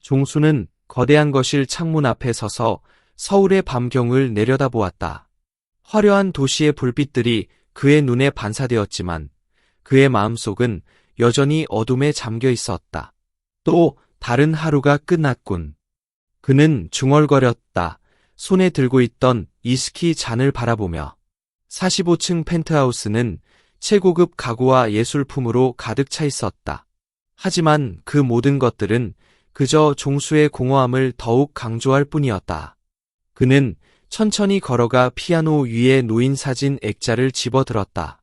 종수는 거대한 거실 창문 앞에 서서 서울의 밤경을 내려다보았다. 화려한 도시의 불빛들이 그의 눈에 반사되었지만 그의 마음속은 여전히 어둠에 잠겨 있었다. 또 다른 하루가 끝났군. 그는 중얼거렸다. 손에 들고 있던 위스키 잔을 바라보며. 45층 펜트하우스는 최고급 가구와 예술품으로 가득 차 있었다. 하지만 그 모든 것들은 그저 종수의 공허함을 더욱 강조할 뿐이었다. 그는 천천히 걸어가 피아노 위에 놓인 사진 액자를 집어들었다.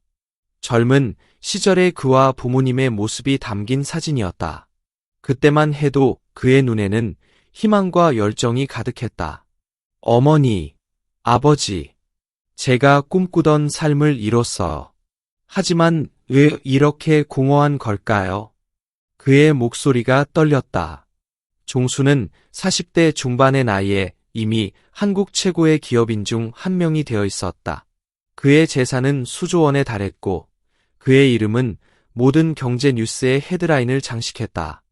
젊은 시절의 그와 부모님의 모습이 담긴 사진이었다. 그때만 해도 그의 눈에는 희망과 열정이 가득했다. 어머니, 아버지, 제가 꿈꾸던 삶을 이뤘어요. 하지만 왜 이렇게 공허한 걸까요? 그의 목소리가 떨렸다. 종수는 40대 중반의 나이에 이미 한국 최고의 기업인 중 한 명이 되어 있었다. 그의 재산은 수조 원에 달했고 그의 이름은 모든 경제 뉴스의 헤드라인을 장식했다.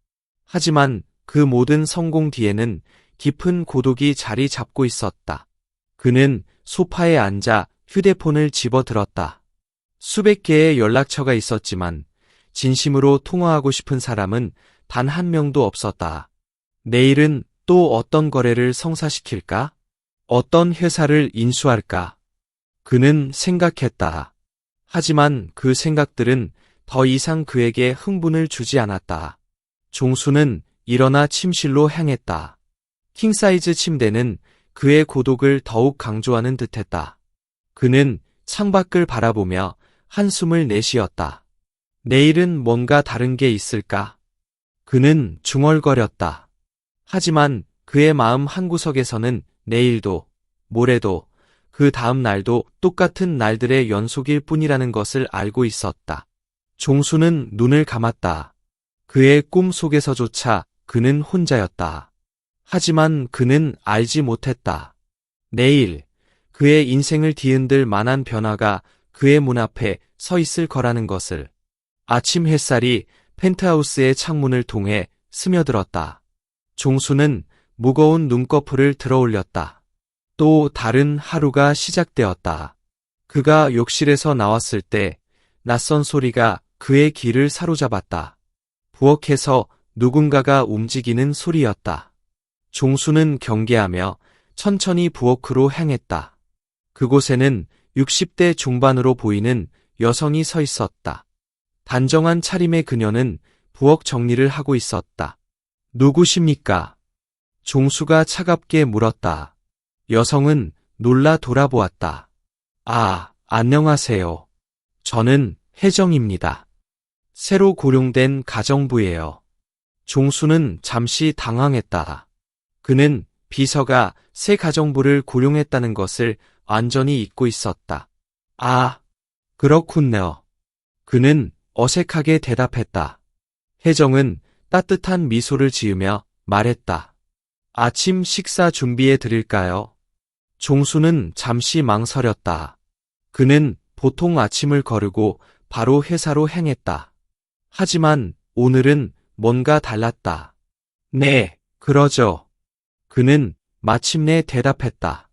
하지만 그 모든 성공 뒤에는 깊은 고독이 자리 잡고 있었다. 그는 소파에 앉아 휴대폰을 집어들었다. 수백 개의 연락처가 있었지만 진심으로 통화하고 싶은 사람은 단 한 명도 없었다. 내일은 또 어떤 거래를 성사시킬까? 어떤 회사를 인수할까? 그는 생각했다. 하지만 그 생각들은 더 이상 그에게 흥분을 주지 않았다. 종수는 일어나 침실로 향했다. 킹사이즈 침대는 그의 고독을 더욱 강조하는 듯했다. 그는 창밖을 바라보며 한숨을 내쉬었다. 내일은 뭔가 다른 게 있을까? 그는 중얼거렸다. 하지만 그의 마음 한구석에서는 내일도, 모레도, 그 다음 날도 똑같은 날들의 연속일 뿐이라는 것을 알고 있었다. 종수는 눈을 감았다. 그의 꿈 속에서조차 그는 혼자였다. 하지만 그는 알지 못했다. 내일, 그의 인생을 뒤흔들 만한 변화가 그의 문 앞에 서 있을 거라는 것을. 아침 햇살이 펜트하우스의 창문을 통해 스며들었다. 종수는 무거운 눈꺼풀을 들어올렸다. 또 다른 하루가 시작되었다. 그가 욕실에서 나왔을 때 낯선 소리가 그의 귀를 사로잡았다. 부엌에서 누군가가 움직이는 소리였다. 종수는 경계하며 천천히 부엌으로 향했다. 그곳에는 60대 중반으로 보이는 여성이 서 있었다. 단정한 차림의 그녀는 부엌 정리를 하고 있었다. 누구십니까? 종수가 차갑게 물었다. 여성은 놀라 돌아보았다. 아, 안녕하세요. 저는 혜정입니다. 새로 고용된 가정부예요. 종수는 잠시 당황했다. 그는 비서가 새 가정부를 고용했다는 것을 완전히 잊고 있었다. 아, 그렇군요. 그는 어색하게 대답했다. 혜정은 따뜻한 미소를 지으며 말했다. 아침 식사 준비해 드릴까요? 종수는 잠시 망설였다. 그는 보통 아침을 거르고 바로 회사로 향했다. 하지만 오늘은 뭔가 달랐다. 네, 그러죠. 그는 마침내 대답했다.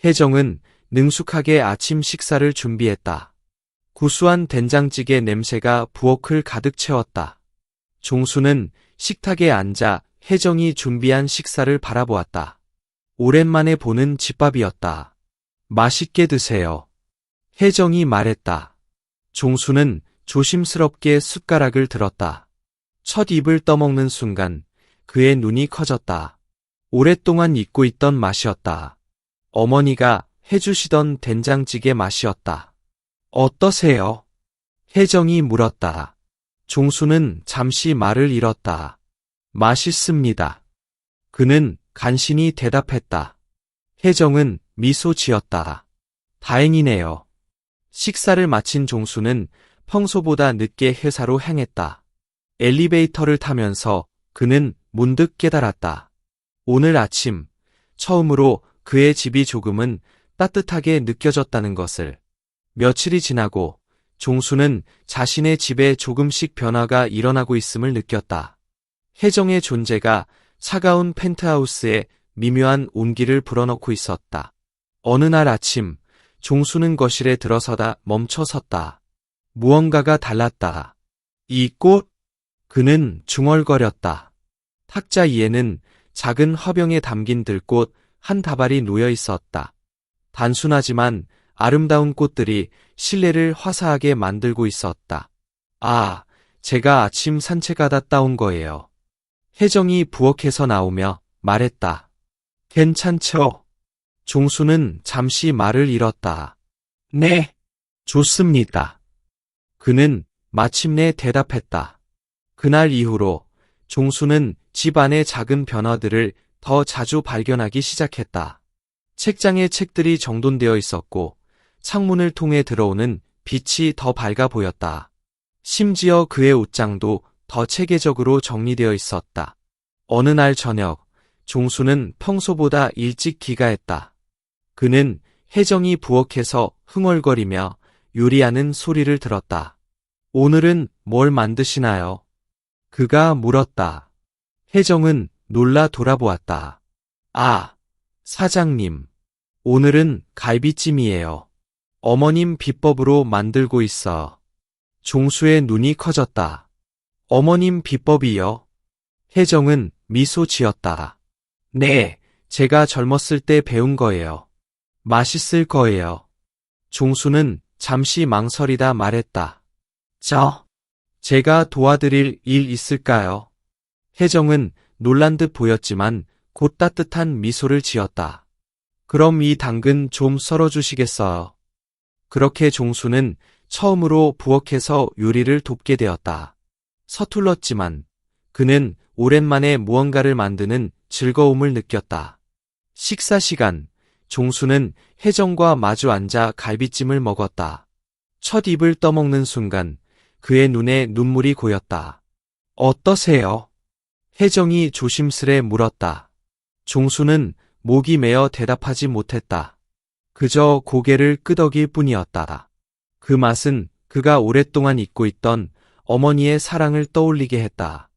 혜정은 능숙하게 아침 식사를 준비했다. 구수한 된장찌개 냄새가 부엌을 가득 채웠다. 종수는 식탁에 앉아 혜정이 준비한 식사를 바라보았다. 오랜만에 보는 집밥이었다. 맛있게 드세요. 혜정이 말했다. 종수는 조심스럽게 숟가락을 들었다. 첫 입을 떠먹는 순간 그의 눈이 커졌다. 오랫동안 잊고 있던 맛이었다. 어머니가 해주시던 된장찌개 맛이었다. 어떠세요? 혜정이 물었다. 종수는 잠시 말을 잃었다. 맛있습니다. 그는 간신히 대답했다. 혜정은 미소 지었다. 다행이네요. 식사를 마친 종수는 평소보다 늦게 회사로 향했다. 엘리베이터를 타면서 그는 문득 깨달았다. 오늘 아침 처음으로 그의 집이 조금은 따뜻하게 느껴졌다는 것을. 며칠이 지나고 종수는 자신의 집에 조금씩 변화가 일어나고 있음을 느꼈다. 혜정의 존재가 차가운 펜트하우스에 미묘한 온기를 불어넣고 있었다. 어느 날 아침, 종수는 거실에 들어서다 멈춰섰다. 무언가가 달랐다. 이 꽃? 그는 중얼거렸다. 탁자 위에는 작은 화병에 담긴 들꽃 한 다발이 놓여 있었다. 단순하지만 아름다운 꽃들이 실내를 화사하게 만들고 있었다. 아, 제가 아침 산책하다 따온 거예요. 혜정이 부엌에서 나오며 말했다. 괜찮죠? 종수는 잠시 말을 잃었다. 네, 좋습니다. 그는 마침내 대답했다. 그날 이후로 종수는 집 안의 작은 변화들을 더 자주 발견하기 시작했다. 책장에 책들이 정돈되어 있었고 창문을 통해 들어오는 빛이 더 밝아 보였다. 심지어 그의 옷장도 더 체계적으로 정리되어 있었다. 어느 날 저녁, 종수는 평소보다 일찍 귀가했다. 그는 혜정이 부엌에서 흥얼거리며 요리하는 소리를 들었다. 오늘은 뭘 만드시나요? 그가 물었다. 혜정은 놀라 돌아보았다. 아, 사장님. 오늘은 갈비찜이에요. 어머님 비법으로 만들고 있어. 종수의 눈이 커졌다. 어머님 비법이요? 혜정은 미소 지었다. 네, 제가 젊었을 때 배운 거예요. 맛있을 거예요. 종수는 잠시 망설이다 말했다. 제가 도와드릴 일 있을까요? 혜정은 놀란 듯 보였지만 곧 따뜻한 미소를 지었다. 그럼 이 당근 좀 썰어주시겠어요? 그렇게 종수는 처음으로 부엌에서 요리를 돕게 되었다. 서툴렀지만 그는 오랜만에 무언가를 만드는 즐거움을 느꼈다. 식사 시간, 종수는 혜정과 마주 앉아 갈비찜을 먹었다. 첫 입을 떠먹는 순간 그의 눈에 눈물이 고였다. 어떠세요? 혜정이 조심스레 물었다. 종수는 목이 메어 대답하지 못했다. 그저 고개를 끄덕일 뿐이었다. 그 맛은 그가 오랫동안 잊고 있던 어머니의 사랑을 떠올리게 했다.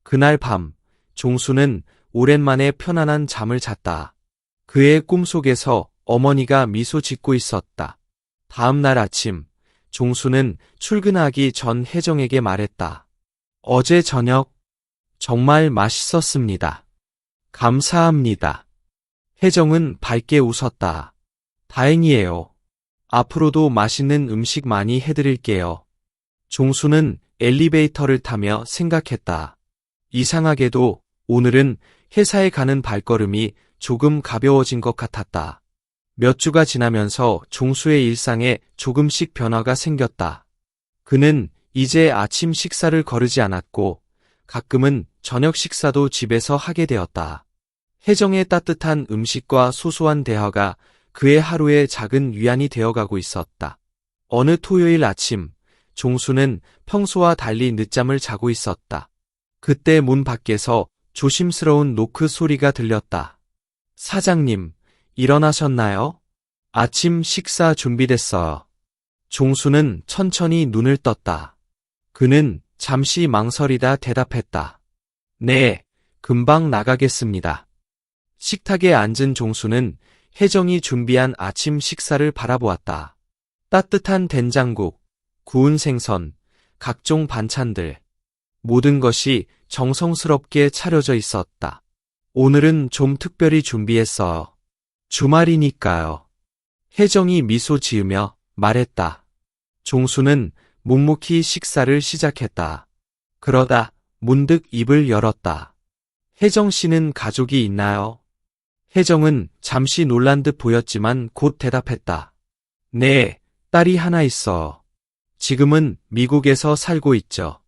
그날 밤, 종수는 오랜만에 편안한 잠을 잤다. 그의 꿈속에서 어머니가 미소 짓고 있었다. 다음 날 아침, 종수는 출근하기 전 혜정에게 말했다. 어제 저녁 정말 맛있었습니다. 감사합니다. 혜정은 밝게 웃었다. 다행이에요. 앞으로도 맛있는 음식 많이 해드릴게요. 종수는 엘리베이터를 타며 생각했다. 이상하게도 오늘은 회사에 가는 발걸음이 조금 가벼워진 것 같았다. 몇 주가 지나면서 종수의 일상에 조금씩 변화가 생겼다. 그는 이제 아침 식사를 거르지 않았고 가끔은 저녁 식사도 집에서 하게 되었다. 혜정의 따뜻한 음식과 소소한 대화가 그의 하루의 작은 위안이 되어가고 있었다. 어느 토요일 아침, 종수는 평소와 달리 늦잠을 자고 있었다. 그때 문 밖에서 조심스러운 노크 소리가 들렸다. 사장님, 일어나셨나요? 아침 식사 준비됐어요. 종수는 천천히 눈을 떴다. 그는 잠시 망설이다 대답했다. 네, 금방 나가겠습니다. 식탁에 앉은 종수는 혜정이 준비한 아침 식사를 바라보았다. 따뜻한 된장국, 구운 생선, 각종 반찬들. 모든 것이 정성스럽게 차려져 있었다. 오늘은 좀 특별히 준비했어요. 주말이니까요. 혜정이 미소 지으며 말했다. 종수는 묵묵히 식사를 시작했다. 그러다 문득 입을 열었다. 혜정 씨는 가족이 있나요? 혜정은 잠시 놀란 듯 보였지만 곧 대답했다. 네, 딸이 하나 있어. 지금은 미국에서 살고 있죠.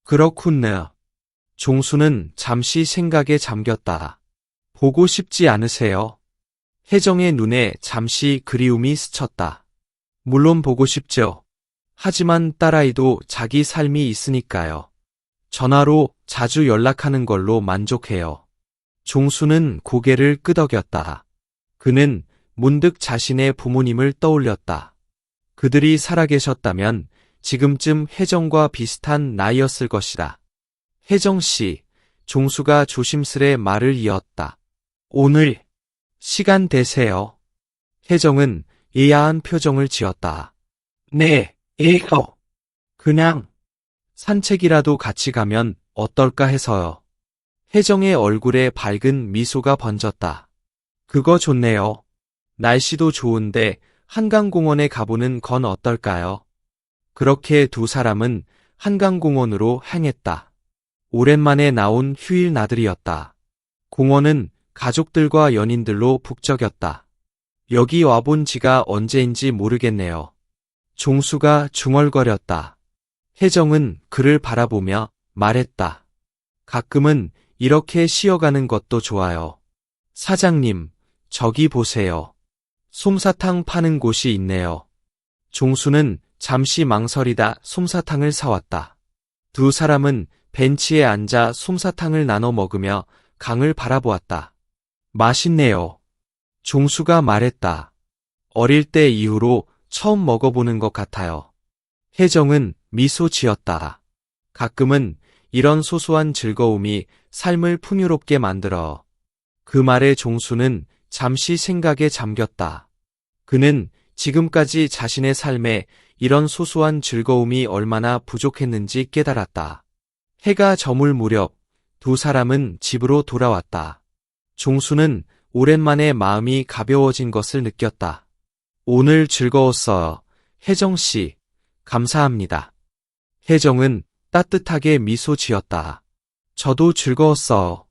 그렇군요. 종수는 잠시 생각에 잠겼다. 보고 싶지 않으세요? 혜정의 눈에 잠시 그리움이 스쳤다. 물론 보고 싶죠. 하지만 딸아이도 자기 삶이 있으니까요. 전화로 자주 연락하는 걸로 만족해요. 종수는 고개를 끄덕였다. 그는 문득 자신의 부모님을 떠올렸다. 그들이 살아계셨다면 지금쯤 혜정과 비슷한 나이였을 것이다. 혜정 씨, 종수가 조심스레 말을 이었다. 오늘 시간 되세요. 혜정은 의아한 표정을 지었다. 네, 이거. 그냥 산책이라도 같이 가면 어떨까 해서요. 혜정의 얼굴에 밝은 미소가 번졌다. 그거 좋네요. 날씨도 좋은데 한강공원에 가보는 건 어떨까요? 그렇게 두 사람은 한강공원으로 향했다. 오랜만에 나온 휴일 나들이였다. 공원은 가족들과 연인들로 북적였다. 여기 와본 지가 언제인지 모르겠네요. 종수가 중얼거렸다. 혜정은 그를 바라보며 말했다. 가끔은 이렇게 쉬어가는 것도 좋아요. 사장님, 저기 보세요. 솜사탕 파는 곳이 있네요. 종수는 잠시 망설이다 솜사탕을 사왔다. 두 사람은 벤치에 앉아 솜사탕을 나눠 먹으며 강을 바라보았다. 맛있네요. 종수가 말했다. 어릴 때 이후로 처음 먹어보는 것 같아요. 혜정은 미소 지었다. 가끔은 이런 소소한 즐거움이 삶을 풍요롭게 만들어. 그 말에 종수는 잠시 생각에 잠겼다. 그는 지금까지 자신의 삶에 이런 소소한 즐거움이 얼마나 부족했는지 깨달았다. 해가 저물 무렵 두 사람은 집으로 돌아왔다. 종수는 오랜만에 마음이 가벼워진 것을 느꼈다. 오늘 즐거웠어요. 혜정 씨, 감사합니다. 혜정은 따뜻하게 미소 지었다. 저도 즐거웠어요.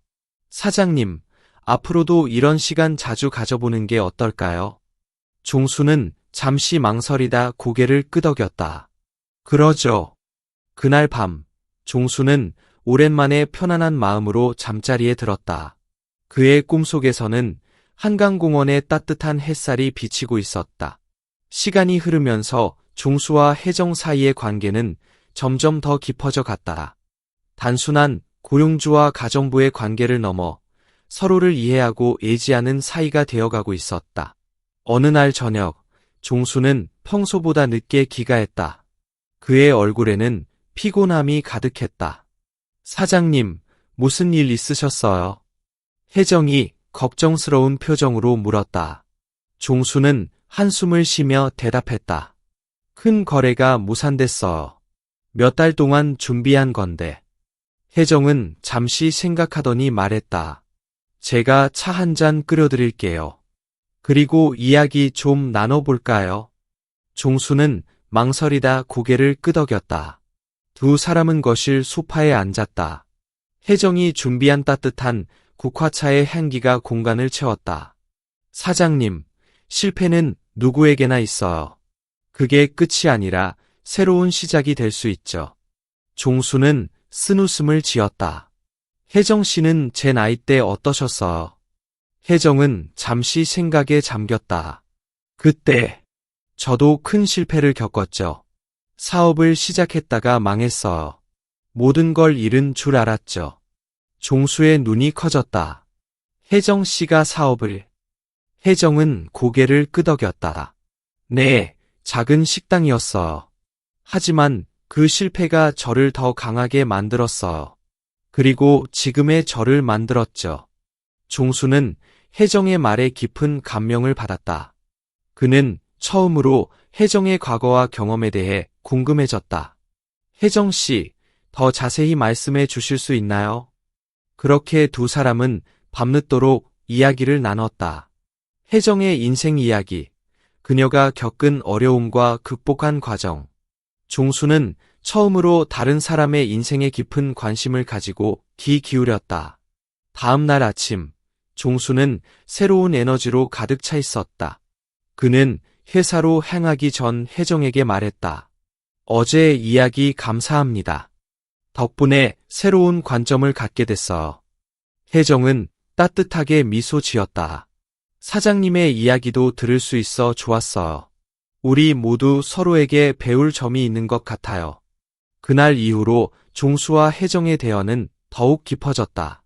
사장님, 앞으로도 이런 시간 자주 가져보는 게 어떨까요? 종수는 잠시 망설이다 고개를 끄덕였다. 그러죠. 그날 밤, 종수는 오랜만에 편안한 마음으로 잠자리에 들었다. 그의 꿈속에서는 한강공원의 따뜻한 햇살이 비치고 있었다. 시간이 흐르면서 종수와 혜정 사이의 관계는 점점 더 깊어져 갔다. 단순한 고용주와 가정부의 관계를 넘어 서로를 이해하고 애지하는 사이가 되어가고 있었다. 어느 날 저녁, 종수는 평소보다 늦게 귀가했다. 그의 얼굴에는 피곤함이 가득했다. 사장님, 무슨 일 있으셨어요? 혜정이 걱정스러운 표정으로 물었다. 종수는 한숨을 쉬며 대답했다. 큰 거래가 무산됐어요. 몇 달 동안 준비한 건데. 혜정은 잠시 생각하더니 말했다. 제가 차 한 잔 끓여드릴게요. 그리고 이야기 좀 나눠볼까요? 종수는 망설이다 고개를 끄덕였다. 두 사람은 거실 소파에 앉았다. 혜정이 준비한 따뜻한 국화차의 향기가 공간을 채웠다. 사장님, 실패는 누구에게나 있어요. 그게 끝이 아니라 새로운 시작이 될 수 있죠. 종수는 쓴웃음을 지었다. 혜정 씨는 제 나이 때 어떠셨어요? 혜정은 잠시 생각에 잠겼다. 그때 저도 큰 실패를 겪었죠. 사업을 시작했다가 망했어요. 모든 걸 잃은 줄 알았죠. 종수의 눈이 커졌다. 혜정 씨가 사업을. 혜정은 고개를 끄덕였다. 네, 작은 식당이었어요. 하지만 그 실패가 저를 더 강하게 만들었어요. 그리고 지금의 저를 만들었죠. 종수는 혜정의 말에 깊은 감명을 받았다. 그는 처음으로 혜정의 과거와 경험에 대해 궁금해졌다. 혜정 씨, 더 자세히 말씀해 주실 수 있나요? 그렇게 두 사람은 밤늦도록 이야기를 나눴다. 혜정의 인생 이야기, 그녀가 겪은 어려움과 극복한 과정. 종수는 처음으로 다른 사람의 인생에 깊은 관심을 가지고 귀 기울였다. 다음 날 아침, 종수는 새로운 에너지로 가득 차 있었다. 그는 회사로 향하기 전 혜정에게 말했다. 어제 이야기 감사합니다. 덕분에 새로운 관점을 갖게 됐어요. 혜정은 따뜻하게 미소 지었다. 사장님의 이야기도 들을 수 있어 좋았어요. 우리 모두 서로에게 배울 점이 있는 것 같아요. 그날 이후로 종수와 혜정의 대화는 더욱 깊어졌다.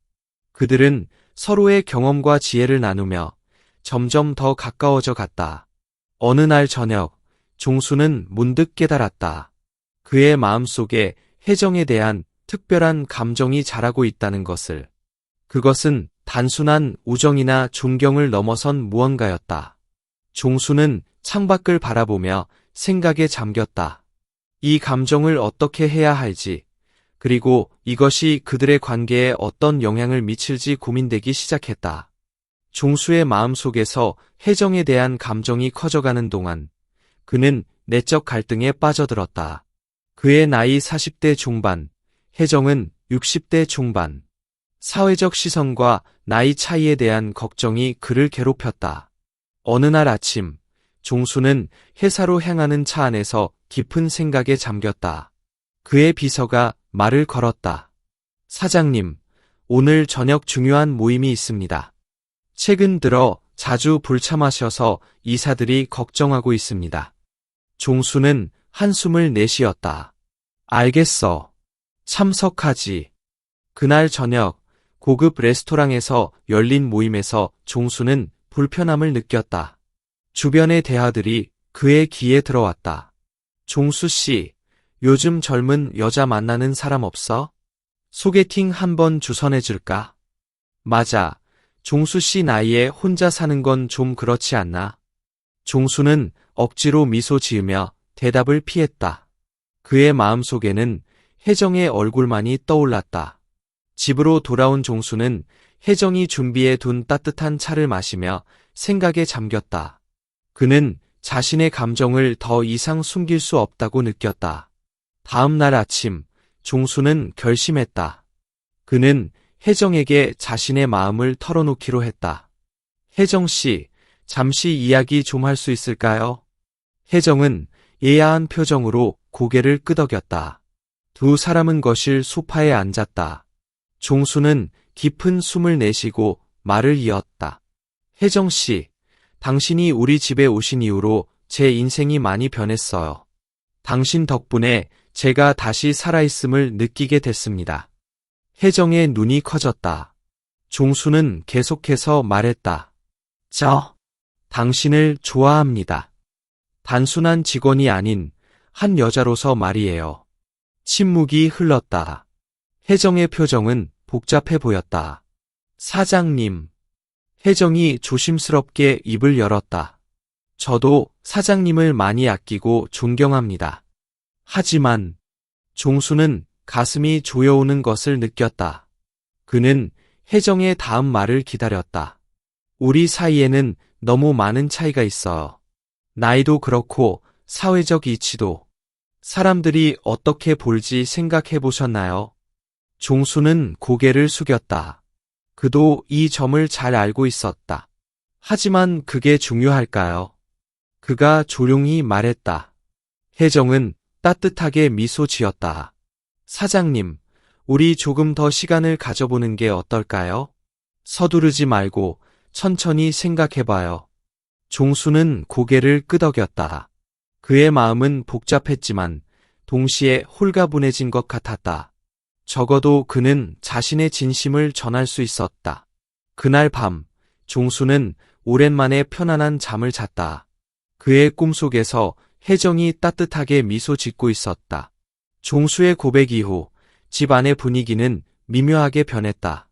그들은 서로의 경험과 지혜를 나누며 점점 더 가까워져 갔다. 어느 날 저녁, 종수는 문득 깨달았다. 그의 마음속에 혜정에 대한 특별한 감정이 자라고 있다는 것을. 그것은 단순한 우정이나 존경을 넘어선 무언가였다. 종수는 창밖을 바라보며 생각에 잠겼다. 이 감정을 어떻게 해야 할지, 그리고 이것이 그들의 관계에 어떤 영향을 미칠지 고민되기 시작했다. 종수의 마음속에서 혜정에 대한 감정이 커져가는 동안 그는 내적 갈등에 빠져들었다. 그의 나이 40대 중반, 혜정은 60대 중반. 사회적 시선과 나이 차이에 대한 걱정이 그를 괴롭혔다. 어느 날 아침, 종수는 회사로 향하는 차 안에서 깊은 생각에 잠겼다. 그의 비서가 말을 걸었다. 사장님, 오늘 저녁 중요한 모임이 있습니다. 최근 들어 자주 불참하셔서 이사들이 걱정하고 있습니다. 종수는 한숨을 내쉬었다. 알겠어. 참석하지. 그날 저녁, 고급 레스토랑에서 열린 모임에서 종수는 불편함을 느꼈다. 주변의 대화들이 그의 귀에 들어왔다. 종수 씨, 요즘 젊은 여자 만나는 사람 없어? 소개팅 한번 주선해줄까? 맞아. 종수 씨 나이에 혼자 사는 건 좀 그렇지 않나? 종수는 억지로 미소 지으며 대답을 피했다. 그의 마음속에는 혜정의 얼굴만이 떠올랐다. 집으로 돌아온 종수는 혜정이 준비해 둔 따뜻한 차를 마시며 생각에 잠겼다. 그는 자신의 감정을 더 이상 숨길 수 없다고 느꼈다. 다음 날 아침, 종수는 결심했다. 그는 혜정에게 자신의 마음을 털어놓기로 했다. 혜정 씨, 잠시 이야기 좀 할 수 있을까요? 혜정은 예야한 표정으로 고개를 끄덕였다. 두 사람은 거실 소파에 앉았다. 종수는 깊은 숨을 내쉬고 말을 이었다. 혜정 씨, 당신이 우리 집에 오신 이후로 제 인생이 많이 변했어요. 당신 덕분에 제가 다시 살아있음을 느끼게 됐습니다. 혜정의 눈이 커졌다. 종수는 계속해서 말했다. 당신을 좋아합니다. 단순한 직원이 아닌 한 여자로서 말이에요. 침묵이 흘렀다. 혜정의 표정은 복잡해 보였다. 사장님. 혜정이 조심스럽게 입을 열었다. 저도 사장님을 많이 아끼고 존경합니다. 하지만 종수는 가슴이 조여오는 것을 느꼈다. 그는 혜정의 다음 말을 기다렸다. 우리 사이에는 너무 많은 차이가 있어요. 나이도 그렇고 사회적 이치도. 사람들이 어떻게 볼지 생각해 보셨나요? 종수는 고개를 숙였다. 그도 이 점을 잘 알고 있었다. 하지만 그게 중요할까요? 그가 조용히 말했다. 혜정은 따뜻하게 미소 지었다. 사장님, 우리 조금 더 시간을 가져보는 게 어떨까요? 서두르지 말고 천천히 생각해봐요. 종수는 고개를 끄덕였다. 그의 마음은 복잡했지만 동시에 홀가분해진 것 같았다. 적어도 그는 자신의 진심을 전할 수 있었다. 그날 밤, 종수는 오랜만에 편안한 잠을 잤다. 그의 꿈속에서 혜정이 따뜻하게 미소 짓고 있었다. 종수의 고백 이후 집 안의 분위기는 미묘하게 변했다.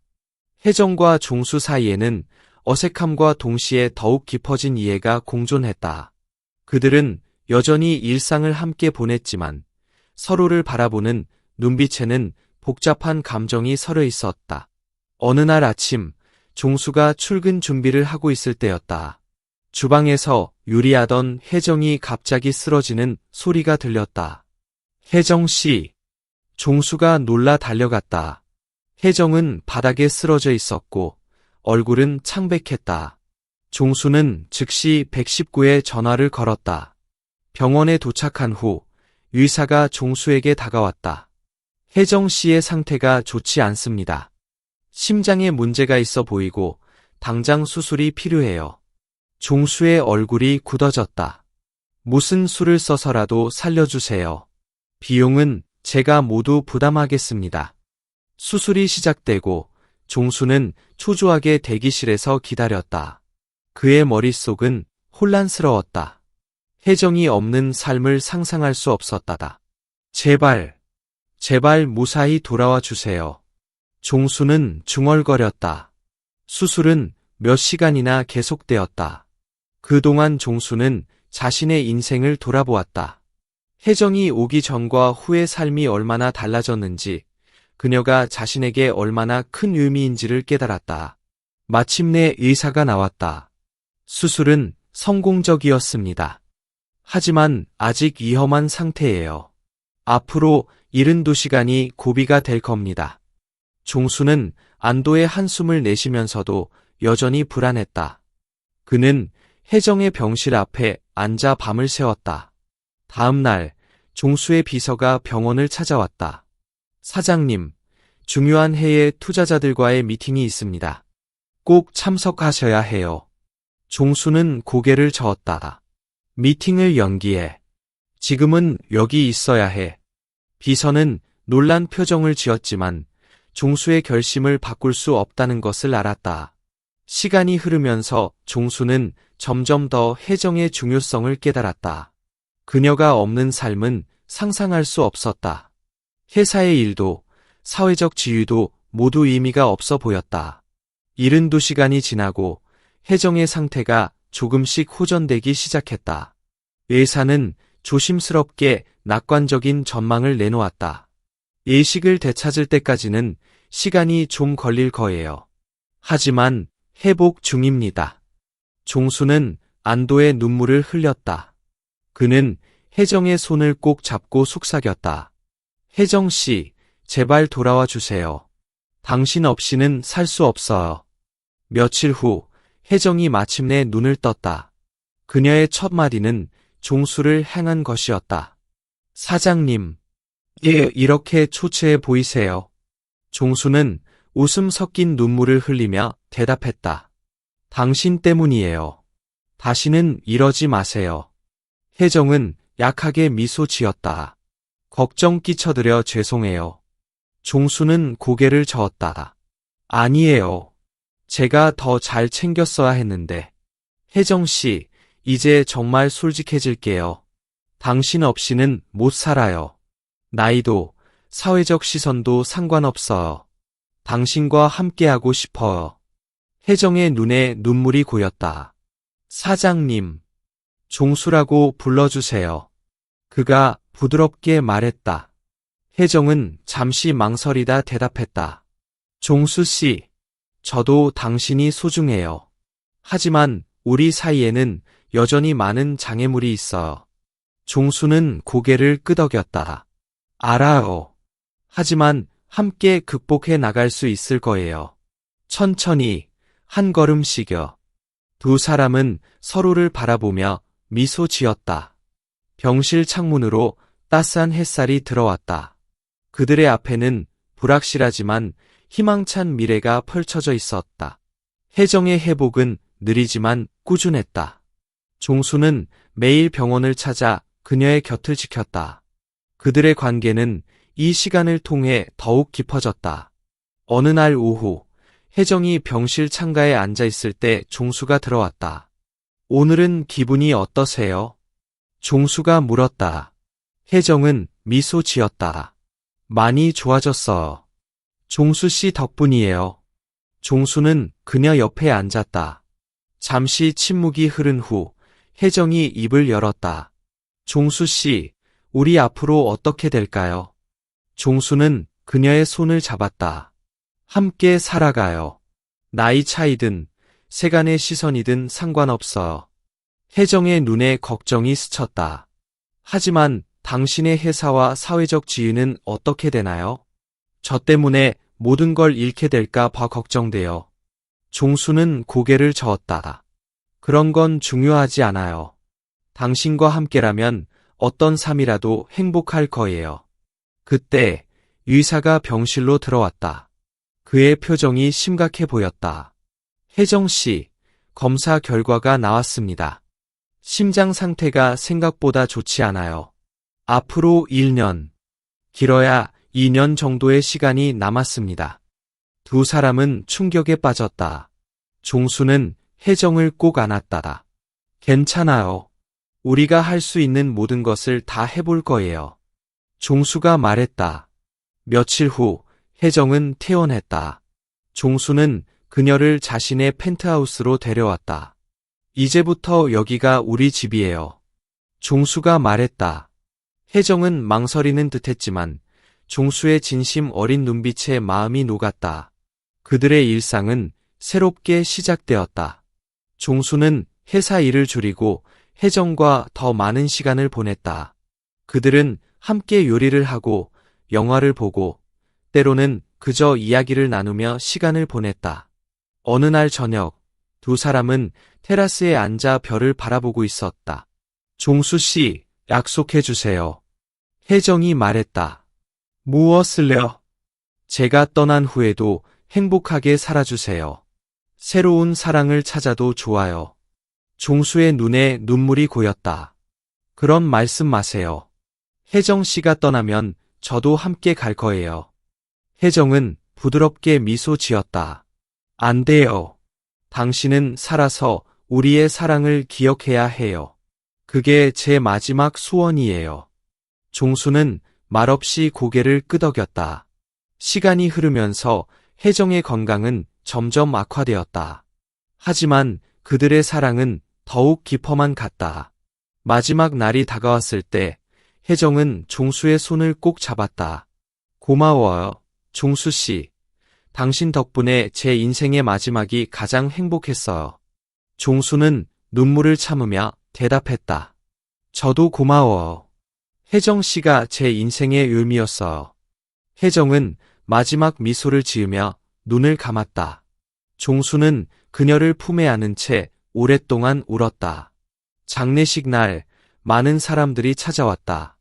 혜정과 종수 사이에는 어색함과 동시에 더욱 깊어진 이해가 공존했다. 그들은 여전히 일상을 함께 보냈지만 서로를 바라보는 눈빛에는 복잡한 감정이 서려 있었다. 어느 날 아침, 종수가 출근 준비를 하고 있을 때였다. 주방에서 요리하던 혜정이 갑자기 쓰러지는 소리가 들렸다. 혜정 씨. 종수가 놀라 달려갔다. 혜정은 바닥에 쓰러져 있었고 얼굴은 창백했다. 종수는 즉시 119에 전화를 걸었다. 병원에 도착한 후 의사가 종수에게 다가왔다. 혜정 씨의 상태가 좋지 않습니다. 심장에 문제가 있어 보이고 당장 수술이 필요해요. 종수의 얼굴이 굳어졌다. 무슨 수를 써서라도 살려주세요. 비용은 제가 모두 부담하겠습니다. 수술이 시작되고 종수는 초조하게 대기실에서 기다렸다. 그의 머릿속은 혼란스러웠다. 혜정이 없는 삶을 상상할 수 없었다. 제발. 제발 무사히 돌아와 주세요. 종수는 중얼거렸다. 수술은 몇 시간이나 계속되었다. 그동안 종수는 자신의 인생을 돌아보았다. 혜정이 오기 전과 후의 삶이 얼마나 달라졌는지, 그녀가 자신에게 얼마나 큰 의미인지를 깨달았다. 마침내 의사가 나왔다. 수술은 성공적이었습니다. 하지만 아직 위험한 상태예요. 앞으로 72시간이 고비가 될 겁니다. 종수는 안도의 한숨을 내쉬면서도 여전히 불안했다. 그는 혜정의 병실 앞에 앉아 밤을 새웠다. 다음 날 종수의 비서가 병원을 찾아왔다. 사장님, 중요한 해외 투자자들과의 미팅이 있습니다. 꼭 참석하셔야 해요. 종수는 고개를 저었다. 미팅을 연기해. 지금은 여기 있어야 해. 비서는 놀란 표정을 지었지만 종수의 결심을 바꿀 수 없다는 것을 알았다. 시간이 흐르면서 종수는 점점 더 혜정의 중요성을 깨달았다. 그녀가 없는 삶은 상상할 수 없었다. 회사의 일도 사회적 지위도 모두 의미가 없어 보였다. 72시간이 지나고 혜정의 상태가 조금씩 호전되기 시작했다. 의사는 조심스럽게 낙관적인 전망을 내놓았다. 예식을 되찾을 때까지는 시간이 좀 걸릴 거예요. 하지만 회복 중입니다. 종수는 안도의 눈물을 흘렸다. 그는 혜정의 손을 꼭 잡고 속삭였다. 혜정 씨, 제발 돌아와 주세요. 당신 없이는 살 수 없어요. 며칠 후 혜정이 마침내 눈을 떴다. 그녀의 첫 마디는 종수를 향한 것이었다. 사장님, 이렇게 초췌해 보이세요. 종수는 웃음 섞인 눈물을 흘리며 대답했다. 당신 때문이에요. 다시는 이러지 마세요. 혜정은 약하게 미소 지었다. 걱정 끼쳐드려 죄송해요. 종수는 고개를 저었다. 아니에요. 제가 더 잘 챙겼어야 했는데. 혜정 씨, 이제 정말 솔직해질게요. 당신 없이는 못 살아요. 나이도, 사회적 시선도 상관없어요. 당신과 함께하고 싶어요. 혜정의 눈에 눈물이 고였다. 사장님, 종수라고 불러주세요. 그가 부드럽게 말했다. 혜정은 잠시 망설이다 대답했다. 종수 씨, 저도 당신이 소중해요. 하지만 우리 사이에는 여전히 많은 장애물이 있어요. 종수는 고개를 끄덕였다. 알아요. 하지만 함께 극복해 나갈 수 있을 거예요. 천천히, 한 걸음씩요. 두 사람은 서로를 바라보며 미소 지었다. 병실 창문으로 따스한 햇살이 들어왔다. 그들의 앞에는 불확실하지만 희망찬 미래가 펼쳐져 있었다. 혜정의 회복은 느리지만 꾸준했다. 종수는 매일 병원을 찾아 그녀의 곁을 지켰다. 그들의 관계는 이 시간을 통해 더욱 깊어졌다. 어느 날 오후, 혜정이 병실 창가에 앉아 있을 때 종수가 들어왔다. 오늘은 기분이 어떠세요? 종수가 물었다. 혜정은 미소 지었다. 많이 좋아졌어요. 종수 씨 덕분이에요. 종수는 그녀 옆에 앉았다. 잠시 침묵이 흐른 후 혜정이 입을 열었다. 종수 씨, 우리 앞으로 어떻게 될까요? 종수는 그녀의 손을 잡았다. 함께 살아가요. 나이 차이든 세간의 시선이든 상관없어요. 혜정의 눈에 걱정이 스쳤다. 하지만 당신의 회사와 사회적 지위는 어떻게 되나요? 저 때문에 모든 걸 잃게 될까 봐 걱정돼요. 종수는 고개를 저었다. 그런 건 중요하지 않아요. 당신과 함께라면 어떤 삶이라도 행복할 거예요. 그때 의사가 병실로 들어왔다. 그의 표정이 심각해 보였다. 혜정 씨, 검사 결과가 나왔습니다. 심장 상태가 생각보다 좋지 않아요. 앞으로 1년, 길어야 2년 정도의 시간이 남았습니다. 두 사람은 충격에 빠졌다. 종수는 혜정을 꼭 안았다. 괜찮아요. 우리가 할 수 있는 모든 것을 다 해볼 거예요. 종수가 말했다. 며칠 후 혜정은 퇴원했다. 종수는 그녀를 자신의 펜트하우스로 데려왔다. 이제부터 여기가 우리 집이에요. 종수가 말했다. 혜정은 망설이는 듯했지만 종수의 진심 어린 눈빛에 마음이 녹았다. 그들의 일상은 새롭게 시작되었다. 종수는 회사 일을 줄이고 혜정과 더 많은 시간을 보냈다. 그들은 함께 요리를 하고 영화를 보고 때로는 그저 이야기를 나누며 시간을 보냈다. 어느 날 저녁, 두 사람은 테라스에 앉아 별을 바라보고 있었다. 종수 씨, 약속해 주세요. 혜정이 말했다. 무엇을요? 제가 떠난 후에도 행복하게 살아주세요. 새로운 사랑을 찾아도 좋아요. 종수의 눈에 눈물이 고였다. 그런 말씀 마세요. 혜정 씨가 떠나면 저도 함께 갈 거예요. 혜정은 부드럽게 미소 지었다. 안 돼요. 당신은 살아서 우리의 사랑을 기억해야 해요. 그게 제 마지막 소원이에요. 종수는 말없이 고개를 끄덕였다. 시간이 흐르면서 혜정의 건강은 점점 악화되었다. 하지만 그들의 사랑은 더욱 깊어만 갔다. 마지막 날이 다가왔을 때 혜정은 종수의 손을 꼭 잡았다. 고마워요, 종수 씨. 당신 덕분에 제 인생의 마지막이 가장 행복했어요. 종수는 눈물을 참으며 대답했다. 저도 고마워요. 혜정 씨가 제 인생의 의미였어요. 혜정은 마지막 미소를 지으며 눈을 감았다. 종수는 그녀를 품에 안은 채 오랫동안 울었다. 장례식 날 많은 사람들이 찾아왔다.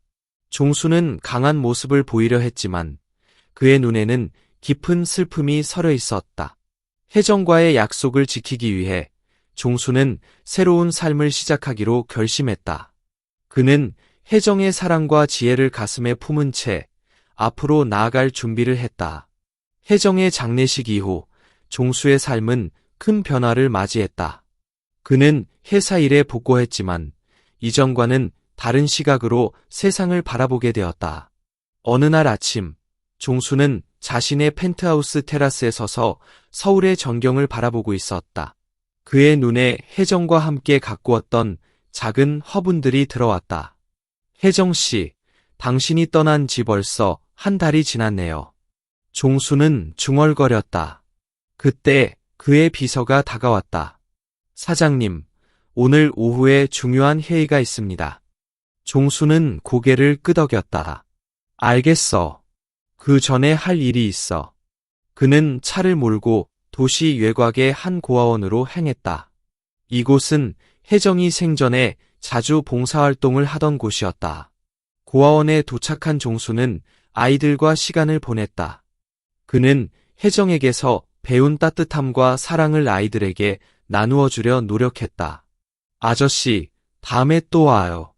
종수는 강한 모습을 보이려 했지만 그의 눈에는 깊은 슬픔이 서려 있었다. 혜정과의 약속을 지키기 위해 종수는 새로운 삶을 시작하기로 결심했다. 그는 혜정의 사랑과 지혜를 가슴에 품은 채 앞으로 나아갈 준비를 했다. 혜정의 장례식 이후 종수의 삶은 큰 변화를 맞이했다. 그는 회사 일에 복고했지만 이전과는 다른 시각으로 세상을 바라보게 되었다. 어느 날 아침, 종수는 자신의 펜트하우스 테라스에 서서 서울의 전경을 바라보고 있었다. 그의 눈에 혜정과 함께 가꾸었던 작은 화분들이 들어왔다. 혜정 씨, 당신이 떠난 지 벌써 한 달이 지났네요. 종수는 중얼거렸다. 그때 그의 비서가 다가왔다. 사장님, 오늘 오후에 중요한 회의가 있습니다. 종수는 고개를 끄덕였다. 알겠어. 그 전에 할 일이 있어. 그는 차를 몰고 도시 외곽의 한 고아원으로 향했다. 이곳은 혜정이 생전에 자주 봉사활동을 하던 곳이었다. 고아원에 도착한 종수는 아이들과 시간을 보냈다. 그는 혜정에게서 배운 따뜻함과 사랑을 아이들에게 나누어 주려 노력했다. 아저씨, 다음에 또 와요.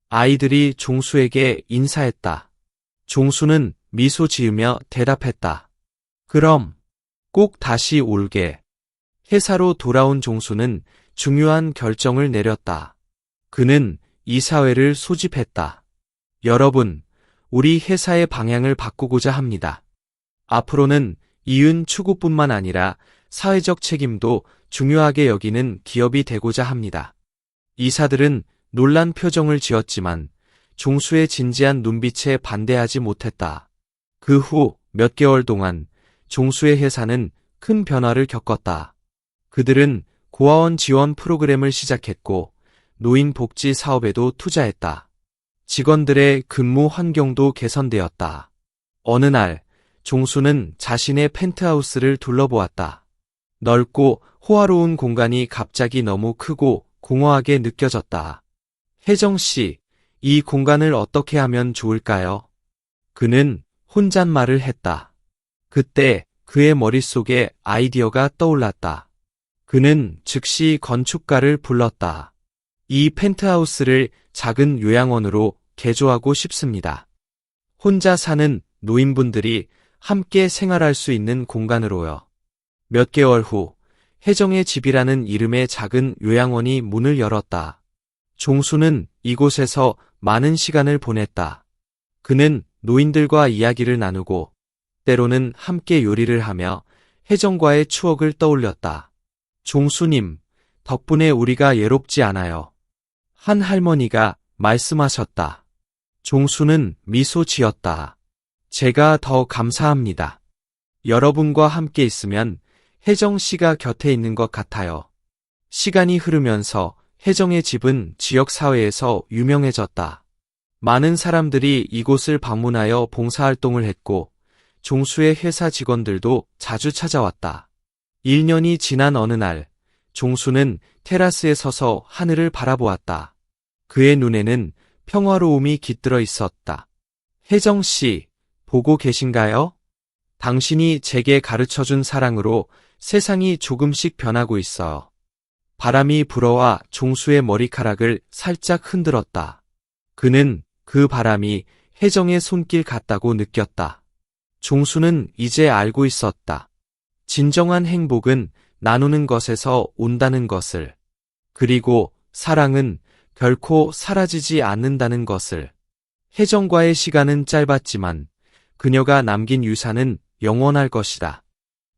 아이들이 종수에게 인사했다. 종수는 미소 지으며 대답했다. 그럼 꼭 다시 올게. 회사로 돌아온 종수는 중요한 결정을 내렸다. 그는 이사회를 소집했다. 여러분, 우리 회사의 방향을 바꾸고자 합니다. 앞으로는 이윤 추구뿐만 아니라 사회적 책임도 중요하게 여기는 기업이 되고자 합니다. 이사들은 놀란 표정을 지었지만 종수의 진지한 눈빛에 반대하지 못했다. 그 후 몇 개월 동안 종수의 회사는 큰 변화를 겪었다. 그들은 고아원 지원 프로그램을 시작했고 노인 복지 사업에도 투자했다. 직원들의 근무 환경도 개선되었다. 어느 날 종수는 자신의 펜트하우스를 둘러보았다. 넓고 호화로운 공간이 갑자기 너무 크고 공허하게 느껴졌다. 혜정 씨, 이 공간을 어떻게 하면 좋을까요? 그는 혼잣말을 했다. 그때 그의 머릿속에 아이디어가 떠올랐다. 그는 즉시 건축가를 불렀다. 이 펜트하우스를 작은 요양원으로 개조하고 싶습니다. 혼자 사는 노인분들이 함께 생활할 수 있는 공간으로요. 몇 개월 후 혜정의 집이라는 이름의 작은 요양원이 문을 열었다. 종수는 이곳에서 많은 시간을 보냈다. 그는 노인들과 이야기를 나누고 때로는 함께 요리를 하며 혜정과의 추억을 떠올렸다. 종수님, 덕분에 우리가 예롭지 않아요. 한 할머니가 말씀하셨다. 종수는 미소 지었다. 제가 더 감사합니다. 여러분과 함께 있으면 혜정 씨가 곁에 있는 것 같아요. 시간이 흐르면서 혜정의 집은 지역사회에서 유명해졌다. 많은 사람들이 이곳을 방문하여 봉사활동을 했고 종수의 회사 직원들도 자주 찾아왔다. 1년이 지난 어느 날 종수는 테라스에 서서 하늘을 바라보았다. 그의 눈에는 평화로움이 깃들어 있었다. 혜정 씨, 보고 계신가요? 당신이 제게 가르쳐준 사랑으로 세상이 조금씩 변하고 있어요. 바람이 불어와 종수의 머리카락을 살짝 흔들었다. 그는 그 바람이 혜정의 손길 같다고 느꼈다. 종수는 이제 알고 있었다. 진정한 행복은 나누는 것에서 온다는 것을. 그리고 사랑은 결코 사라지지 않는다는 것을. 혜정과의 시간은 짧았지만 그녀가 남긴 유산은 영원할 것이다.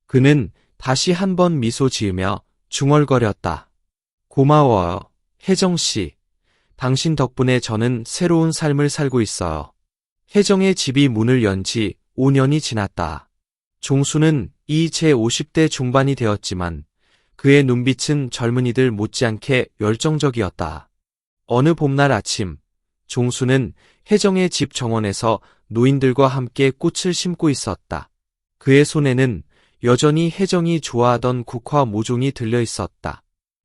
그는 다시 한번 미소 지으며 중얼거렸다. 고마워요, 혜정 씨. 당신 덕분에 저는 새로운 삶을 살고 있어요. 혜정의 집이 문을 연 지 5년이 지났다. 종수는 이제 50대 중반이 되었지만 그의 눈빛은 젊은이들 못지않게 열정적이었다. 어느 봄날 아침, 종수는 혜정의 집 정원에서 노인들과 함께 꽃을 심고 있었다. 그의 손에는 여전히 혜정이 좋아하던 국화 모종이 들려 있었다.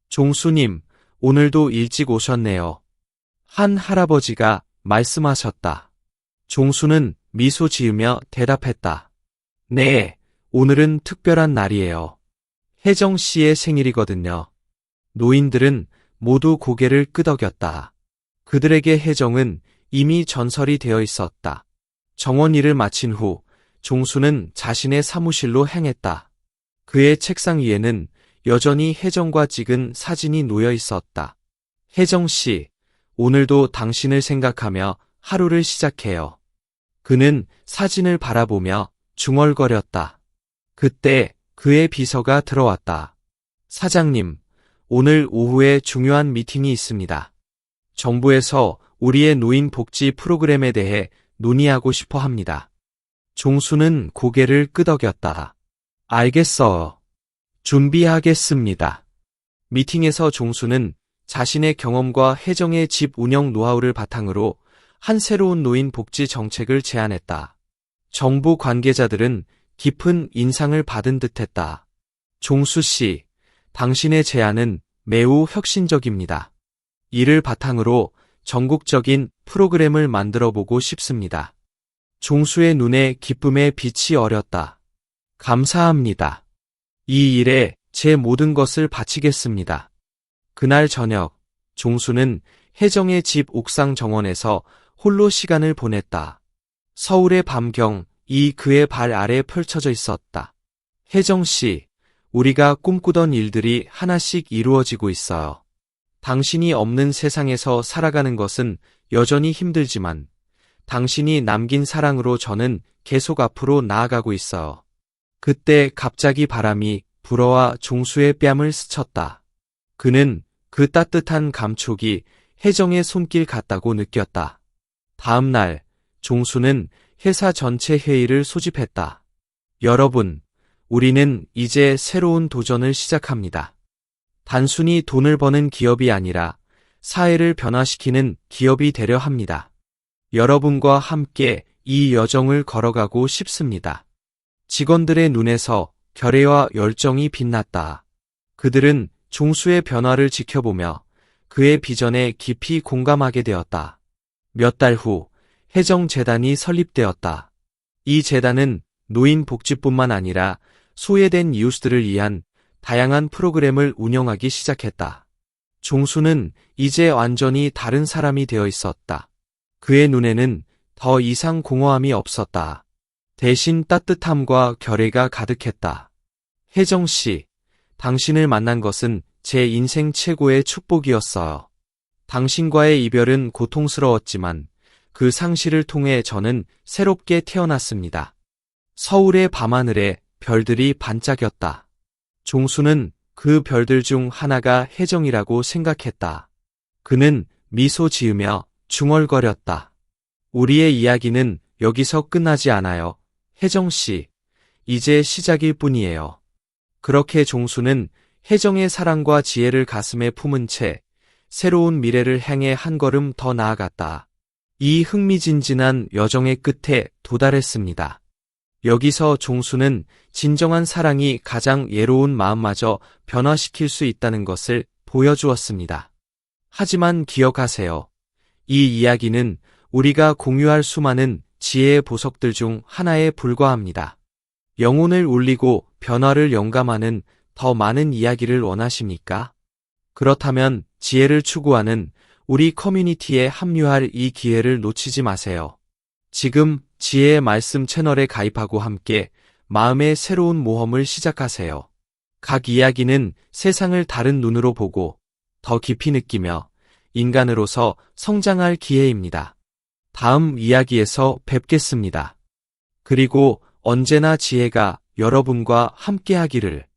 종수님, 오늘도 일찍 오셨네요. 한 할아버지가 말씀하셨다. 종수는 미소 지으며 대답했다. 네, 오늘은 특별한 날이에요. 혜정 씨의 생일이거든요. 노인들은 모두 고개를 끄덕였다. 그들에게 혜정은 이미 전설이 되어 있었다. 정원 일을 마친 후 종수는 자신의 사무실로 향했다. 그의 책상 위에는 여전히 혜정과 찍은 사진이 놓여 있었다. 혜정 씨, 오늘도 당신을 생각하며 하루를 시작해요. 그는 사진을 바라보며 중얼거렸다. 그때 그의 비서가 들어왔다. 사장님, 오늘 오후에 중요한 미팅이 있습니다. 정부에서 우리의 노인 복지 프로그램에 대해 논의하고 싶어 합니다. 종수는 고개를 끄덕였다. 알겠어요. 준비하겠습니다. 미팅에서 종수는 자신의 경험과 혜정의 집 운영 노하우를 바탕으로 한 새로운 노인 복지 정책을 제안했다. 정부 관계자들은 깊은 인상을 받은 듯했다. 종수 씨, 당신의 제안은 매우 혁신적입니다. 이를 바탕으로 전국적인 프로그램을 만들어 보고 싶습니다. 종수의 눈에 기쁨의 빛이 어렸다. 감사합니다. 이 일에 제 모든 것을 바치겠습니다. 그날 저녁, 종수는 혜정의 집 옥상 정원에서 홀로 시간을 보냈다. 서울의 밤경이 그의 발 아래 펼쳐져 있었다. 혜정 씨, 우리가 꿈꾸던 일들이 하나씩 이루어지고 있어요. 당신이 없는 세상에서 살아가는 것은 여전히 힘들지만 당신이 남긴 사랑으로 저는 계속 앞으로 나아가고 있어요. 그때 갑자기 바람이 불어와 종수의 뺨을 스쳤다. 그는 그 따뜻한 감촉이 혜정의 손길 같다고 느꼈다. 다음 날, 종수는 회사 전체 회의를 소집했다. 여러분, 우리는 이제 새로운 도전을 시작합니다. 단순히 돈을 버는 기업이 아니라 사회를 변화시키는 기업이 되려 합니다. 여러분과 함께 이 여정을 걸어가고 싶습니다. 직원들의 눈에서 결의와 열정이 빛났다. 그들은 종수의 변화를 지켜보며 그의 비전에 깊이 공감하게 되었다. 몇 달 후 혜정재단이 설립되었다. 이 재단은 노인 복지뿐만 아니라 소외된 이웃들을 위한 다양한 프로그램을 운영하기 시작했다. 종수는 이제 완전히 다른 사람이 되어 있었다. 그의 눈에는 더 이상 공허함이 없었다. 대신 따뜻함과 결의가 가득했다. 혜정 씨, 당신을 만난 것은 제 인생 최고의 축복이었어요. 당신과의 이별은 고통스러웠지만 그 상실을 통해 저는 새롭게 태어났습니다. 서울의 밤하늘에 별들이 반짝였다. 종수는 그 별들 중 하나가 혜정이라고 생각했다. 그는 미소 지으며 중얼거렸다. 우리의 이야기는 여기서 끝나지 않아요. 혜정 씨, 이제 시작일 뿐이에요. 그렇게 종수는 혜정의 사랑과 지혜를 가슴에 품은 채 새로운 미래를 향해 한 걸음 더 나아갔다. 이 흥미진진한 여정의 끝에 도달했습니다. 여기서 종수는 진정한 사랑이 가장 예로운 마음마저 변화시킬 수 있다는 것을 보여주었습니다. 하지만 기억하세요. 이 이야기는 우리가 공유할 수많은 지혜의 보석들 중 하나에 불과합니다. 영혼을 울리고 변화를 영감하는 더 많은 이야기를 원하십니까? 그렇다면 지혜를 추구하는 우리 커뮤니티에 합류할 이 기회를 놓치지 마세요. 지금 지혜의 말씀 채널에 가입하고 함께 마음의 새로운 모험을 시작하세요. 각 이야기는 세상을 다른 눈으로 보고 더 깊이 느끼며 인간으로서 성장할 기회입니다. 다음 이야기에서 뵙겠습니다. 그리고 언제나 지혜가 여러분과 함께하기를.